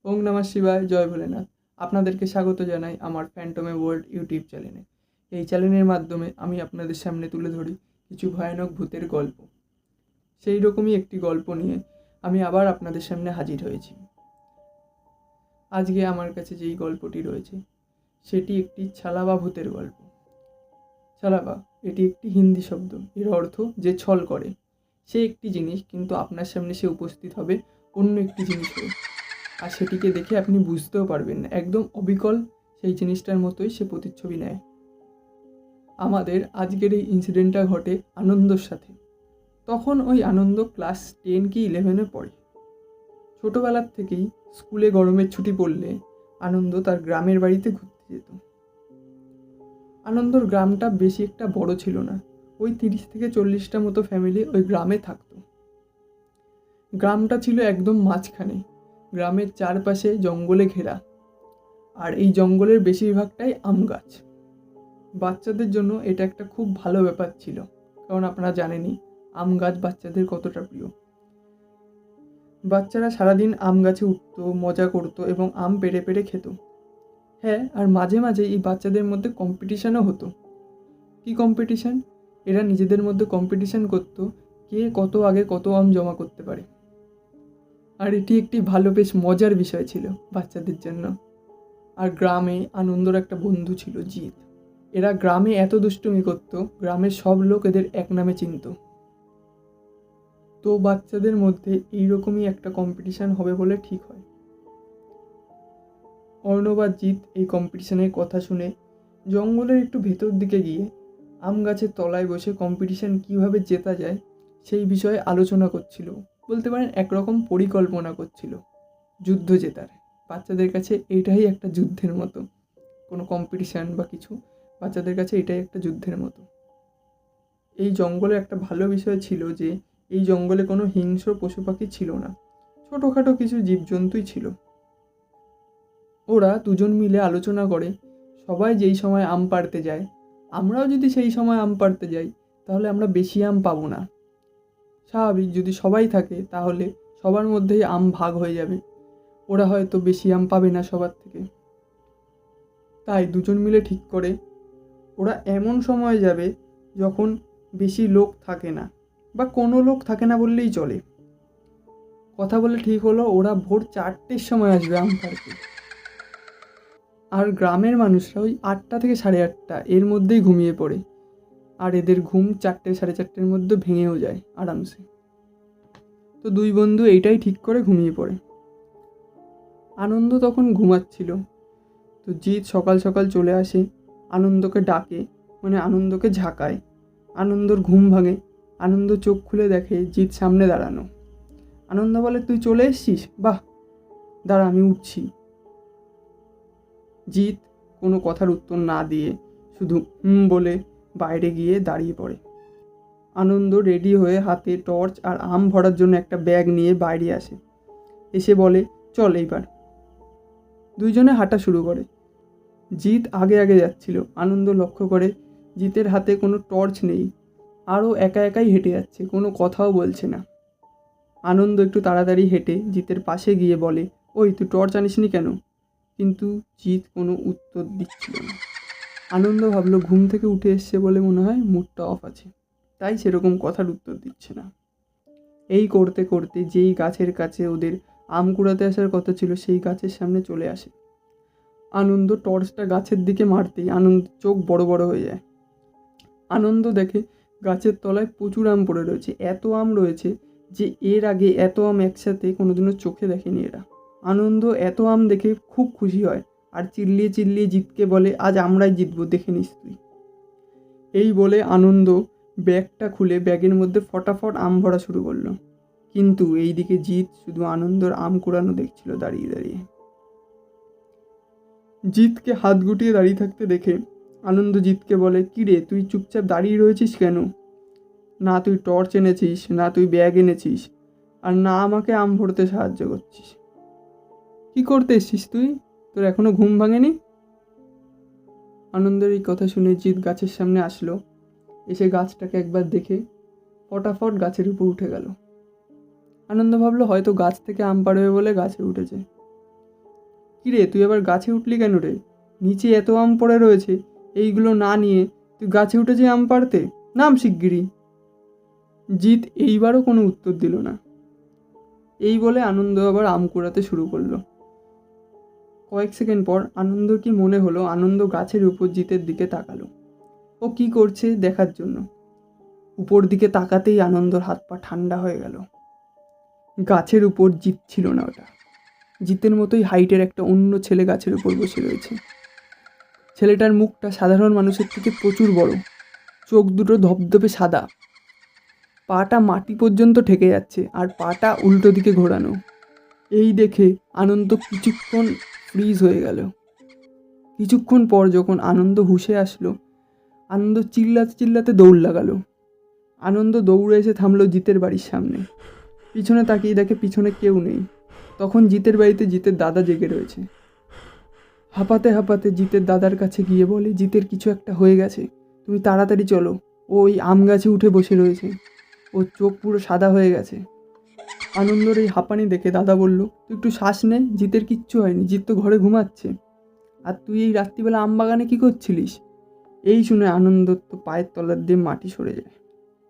ওং নমঃ শিবায়, জয় ভোলেনাথ। আপনাদেরকে স্বাগত জানাই আমার ফ্যান্টমে ওয়ার্ল্ড ইউটিউব চ্যানেলে। এই চ্যানেলের মাধ্যমে আমি আপনাদের সামনে তুলে ধরি কিছু ভয়ানক ভূতের গল্প। সেই রকমই একটি গল্প নিয়ে আমি আবার আপনাদের সামনে হাজির হয়েছি। আজকে আমার কাছে যেই গল্পটি রয়েছে সেটি একটি ছালাবা ভূতের গল্প। ছালাবা এটি একটি হিন্দি শব্দ, এর অর্থ যে ছল করে। সে একটি জিনিস, কিন্তু আপনার সামনে সে উপস্থিত হবে অন্য একটি জিনিস হয়ে, আর সেটিকে দেখে আপনি বুঝতেও পারবেন না। একদম অবিকল সেই জিনিসটার মতোই সে প্রতিচ্ছবি নেয়। আমাদের আজকের এই ইনসিডেন্টটা ঘটে আনন্দর সাথে। তখন ওই আনন্দ ক্লাস 10 কি 11-এ পড়ে। ছোটোবেলার থেকেই স্কুলে গরমের ছুটি পড়লে আনন্দ তার গ্রামের বাড়িতে ঘুরতে যেত। আনন্দর গ্রামটা বেশি একটা বড় ছিল না, ওই 30 থেকে 40টা মতো ফ্যামিলি ওই গ্রামে থাকতো। গ্রামটা ছিল একদম মাঝখানে, গ্রামের চারপাশে জঙ্গলে ঘেরা, আর এই জঙ্গলের বেশিরভাগটাই আম গাছ। বাচ্চাদের জন্য এটা একটা খুব ভালো ব্যাপার ছিল, কারণ আপনারা জানেনই আম গাছ বাচ্চাদের কতটা প্রিয়। বাচ্চারা সারাদিন আম গাছে উঠতো, মজা করতো এবং আম পেড়ে পেড়ে খেত। হ্যাঁ, আর মাঝে মাঝে এই বাচ্চাদের মধ্যে কম্পিটিশানও হতো। কি কম্পিটিশান? এরা নিজেদের মধ্যে কম্পিটিশান করতো কে কত আগে কত আম জমা করতে পারে। আর এটি একটি ভালো, বেশ মজার বিষয় ছিল বাচ্চাদের জন্য। আর গ্রামে আনন্দর একটা বন্ধু ছিল, জিৎ। এরা গ্রামে এত দুষ্টুমি করতো, গ্রামের সব লোক এদের এক নামে চিনত। তো বাচ্চাদের মধ্যে এইরকমই একটা কম্পিটিশান হবে বলে ঠিক হয়। অর্ণব আর জিৎ এই কম্পিটিশানের কথা শুনে জঙ্গলের একটু ভেতর দিকে গিয়ে আম গাছের তলায় বসে কম্পিটিশান কীভাবে জেতা যায় সেই বিষয়ে আলোচনা করছিল। বলতে পারেন একরকম পরিকল্পনা করছিল যুদ্ধ জেতার। বাচ্চাদের কাছে এইটাই একটা যুদ্ধের মতো, কোনো কম্পিটিশান বা কিছু বাচ্চাদের কাছে এটাই একটা যুদ্ধের মতো। এই জঙ্গলে একটা ভালো বিষয় ছিল যে এই জঙ্গলে কোনো হিংস্র পশু পাখি ছিল না, ছোটোখাটো কিছু জীবজন্তুই ছিল। ওরা দুজন মিলে আলোচনা করে, সবাই যেই সময় আম পাড়তে যায়, আমরাও যদি সেই সময় আম পাড়তে যাই তাহলে আমরা বেশি আম পাবো না। স্বাভাবিক, যদি সবাই থাকে তাহলে সবার মধ্যেই আম ভাগ হয়ে যাবে, ওরা হয়তো বেশি আম পাবে না সবার থেকে। তাই দুজন মিলে ঠিক করে ওরা এমন সময় যাবে যখন বেশি লোক থাকে না, বা কোনো লোক থাকে না বললেই চলে। কথা বলে ঠিক হলো ওরা ভোর 4টের সময় আসবে আম পাড়তে। আর গ্রামের মানুষরা ওই 8টা থেকে 8:30 এর মধ্যেই ঘুমিয়ে পড়ে, আর এদের ঘুম 4টে 4:30-এর মধ্যে ভেঙেও যায় আরামসে। তো দুই বন্ধু এইটাই ঠিক করে ঘুমিয়ে পড়ে। আনন্দ তখন ঘুমাচ্ছিল। তো জিৎ সকাল সকাল চলে আসে, আনন্দকে ডাকে, মানে আনন্দকে ঝাঁকায়। আনন্দর ঘুম ভাঙে, আনন্দ চোখ খুলে দেখে জিৎ সামনে দাঁড়ানো। আনন্দ বলে, তুই চলে এসছিস? বাহ, দাঁড়া আমি উঠছি। জিৎ কোনো কথার উত্তর না দিয়ে শুধু বলে বাইরে গিয়ে দাঁড়িয়ে পড়ে। আনন্দ রেডি হয়ে হাতে টর্চ আর আম ভরার জন্য একটা ব্যাগ নিয়ে বাইরে আসে। এসে বলে, চল এইবার। দুইজনে হাঁটা শুরু করে। জিৎ আগে আগে যাচ্ছিল। আনন্দ লক্ষ্য করে জিতের হাতে কোনো টর্চ নেই, আরও একা একাই হেঁটে যাচ্ছে, কোনো কথাও বলছে না। আনন্দ একটু তাড়াতাড়ি হেঁটে জিতের পাশে গিয়ে বলে, ওই তুই টর্চ আনিসনি কেন? কিন্তু জিৎ কোনো উত্তর দিচ্ছিল না। আনন্দ ভাবলো ঘুম থেকে উঠে এসছে বলে মনে হয় মুডটা অফ আছে, তাই সেরকম কথার উত্তর দিচ্ছে না। এই করতে করতে যেই গাছের কাছে ওদের আম কুড়াতে আসার কথা ছিল সেই গাছের সামনে চলে আসে। আনন্দ টর্চটা গাছের দিকে মারতেই আনন্দ চোখ বড় বড় হয়ে যায়। আনন্দ দেখে গাছের তলায় প্রচুর আম পড়ে রয়েছে, এত আম রয়েছে যে এর আগে এত আম একসাথে কোনোদিনও চোখে দেখেনি এরা। আনন্দ এত আম দেখে খুব খুশি হয়, আর চিল্লিয়ে চিল্লিয়ে জিতকে বলে, আজ আমরাই জিতবো, দেখে নিস তুই। এই বলে আনন্দ ব্যাগটা খুলে ব্যাগের মধ্যে ফটাফট আম ভরা শুরু করলো। কিন্তু এইদিকে জিৎ শুধু আনন্দর আম কুড়ানো দেখছিল দাঁড়িয়ে দাঁড়িয়ে। জিৎকে হাত গুটিয়ে দাঁড়িয়ে থাকতে দেখে আনন্দ জিৎকে বলে, কিরে তুই চুপচাপ দাঁড়িয়ে রয়েছিস কেন? না তুই টর্চ এনেছিস, না তুই ব্যাগ এনেছিস, আর না আমাকে আম ভরতে সাহায্য করছিস। কি করতে এসছিস তুই? তোর এখনো ঘুম ভাঙেনি? আনন্দের এই কথা শুনে জিৎ গাছের সামনে আসলো। এসে গাছটাকে একবার দেখে ফটাফট গাছের উপর উঠে গেল। আনন্দ ভাবলো হয়তো গাছ থেকে আম পাড়বে বলে গাছে উঠেছে। কিরে তুই আবার গাছে উঠলি কেন রে? নিচে এত আম পড়ে রয়েছে, এইগুলো না নিয়ে তুই গাছে উঠেছে আম পাড়তে? নাম শিগগিরই। জিৎ এইবারও কোনো উত্তর দিল না। এই বলে আনন্দ আবার আম কুড়াতে শুরু করলো। কয়েক সেকেন্ড পর আনন্দর কি মনে হলো, আনন্দ গাছের উপর জিতের দিকে তাকালো, ও কি করছে দেখার জন্য। উপর দিকে তাকাতেই আনন্দর হাত পা ঠান্ডা হয়ে গেল। গাছের উপর জিত ছিল না, ওটা জিতের মতোই হাইটের একটা অন্য ছেলে গাছের উপর বসে রয়েছে। ছেলেটার মুখটা সাধারণ মানুষের থেকে প্রচুর বড়, চোখ দুটো ধপধপে সাদা, পাটা মাটি পর্যন্ত ঠেকে যাচ্ছে আর পাটা উল্টো দিকে ঘোরানো। এই দেখে আনন্দ কিছুক্ষণ ফ্রিজ হয়ে গেল। কিছুক্ষণ পর যখন আনন্দ হুঁশে আসলো, আনন্দ চিল্লাতে চিল্লাতে দৌড় লাগালো। আনন্দ দৌড়ে এসে থামলো জিতের বাড়ির সামনে। পিছনে তাকিয়ে দেখে পিছনে কেউ নেই। তখন জিতের বাড়িতে জিতের দাদা জেগে রয়েছে। হাঁপাতে হাঁপাতে জিতের দাদার কাছে গিয়ে বলে, জিতের কিছু একটা হয়ে গেছে, তুমি তাড়াতাড়ি চলো, ও ওই আম গাছে উঠে বসে রয়েছে, ওর চোখ পুরো সাদা হয়ে গেছে। আনন্দর এই হাঁপানি দেখে দাদা বলল, তুই একটু শ্বাস নে, জিতের কিচ্ছু হয়নি, জিত তো ঘরে ঘুমাচ্ছে। আর তুই এই রাত্রিবেলা আম বাগানে কী করছিলিস? এই শুনে আনন্দর তো পায়ের তলার দিয়ে মাটি সরে যায়।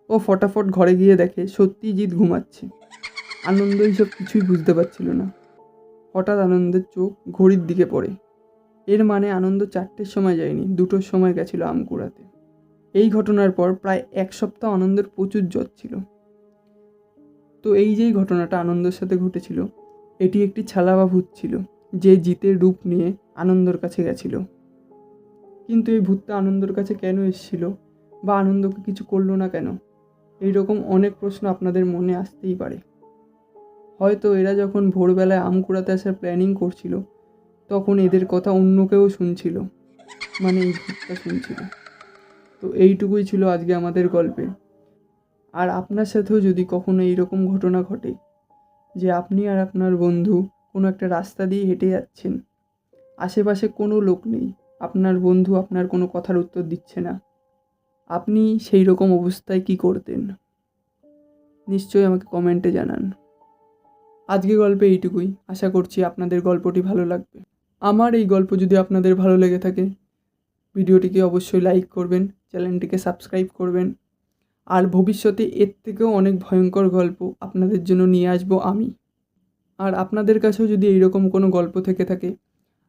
ও ফটাফট ঘরে গিয়ে দেখে সত্যিই জিত ঘুমাচ্ছে। আনন্দ এইসব কিছুই বুঝতে পারছিল না। হঠাৎ আনন্দের চোখ ঘড়ির দিকে পড়ে। এর মানে আনন্দ 4টের সময় যায়নি, 2টোর সময় গেছিল আম কুড়াতে। এই ঘটনার পর প্রায় 1 সপ্তাহ আনন্দের প্রচুর জ্বর ছিল। তো এই যেই ঘটনাটা আনন্দের সাথে ঘটেছিল, এটি একটি ছালাবা ভূত ছিল, যে জিতের রূপ নিয়ে আনন্দর কাছে গেছিল। কিন্তু এই ভূতটা আনন্দর কাছে কেন এসেছিল, বা আনন্দকে কিছু করলো না কেন? এইরকম অনেক প্রশ্ন আপনাদের মনে আসতেই পারে। হয়তো এরা যখন ভোরবেলায় আম কুড়াতে আসার প্ল্যানিং করছিল, তখন এদের কথা অন্য কেউ শুনছিল, মানে এই ভূতটা শুনছিল। তো এইটুকুই ছিল আজকে আমাদের গল্পে। আর আপনার সাথেও যদি কখনো এইরকম ঘটনা ঘটে যে আপনি আর আপনার বন্ধু কোনো একটা রাস্তা দিয়ে হেঁটে যাচ্ছেন, আশেপাশে কোনো লোক নেই, আপনার বন্ধু আপনার কোনো কথার উত্তর দিচ্ছে না, আপনি সেই রকম অবস্থায় কী করতেন? নিশ্চয়ই আমাকে কমেন্টে জানান। আজকে গল্পে এইটুকুই। আশা করছি আপনাদের গল্পটি ভালো লাগবে। আমার এই গল্প যদি আপনাদের ভালো লেগে থাকে, ভিডিওটিকে অবশ্যই লাইক করবেন, চ্যানেলটিকে সাবস্ক্রাইব করবেন। আর ভবিষ্যতে এর থেকেও অনেক ভয়ঙ্কর গল্প আপনাদের জন্য নিয়ে আসবো আমি। আর আপনাদের কাছেও যদি এইরকম কোনো গল্প থেকে থাকে,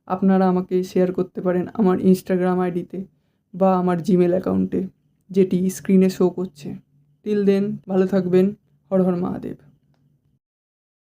আপনারা আমাকে শেয়ার করতে পারেন আমার ইনস্টাগ্রাম আইডিতে বা আমার জিমেল অ্যাকাউন্টে, যেটি স্ক্রিনে শো করছে। টিল দেন, ভালো থাকবেন। হর হর মহাদেব।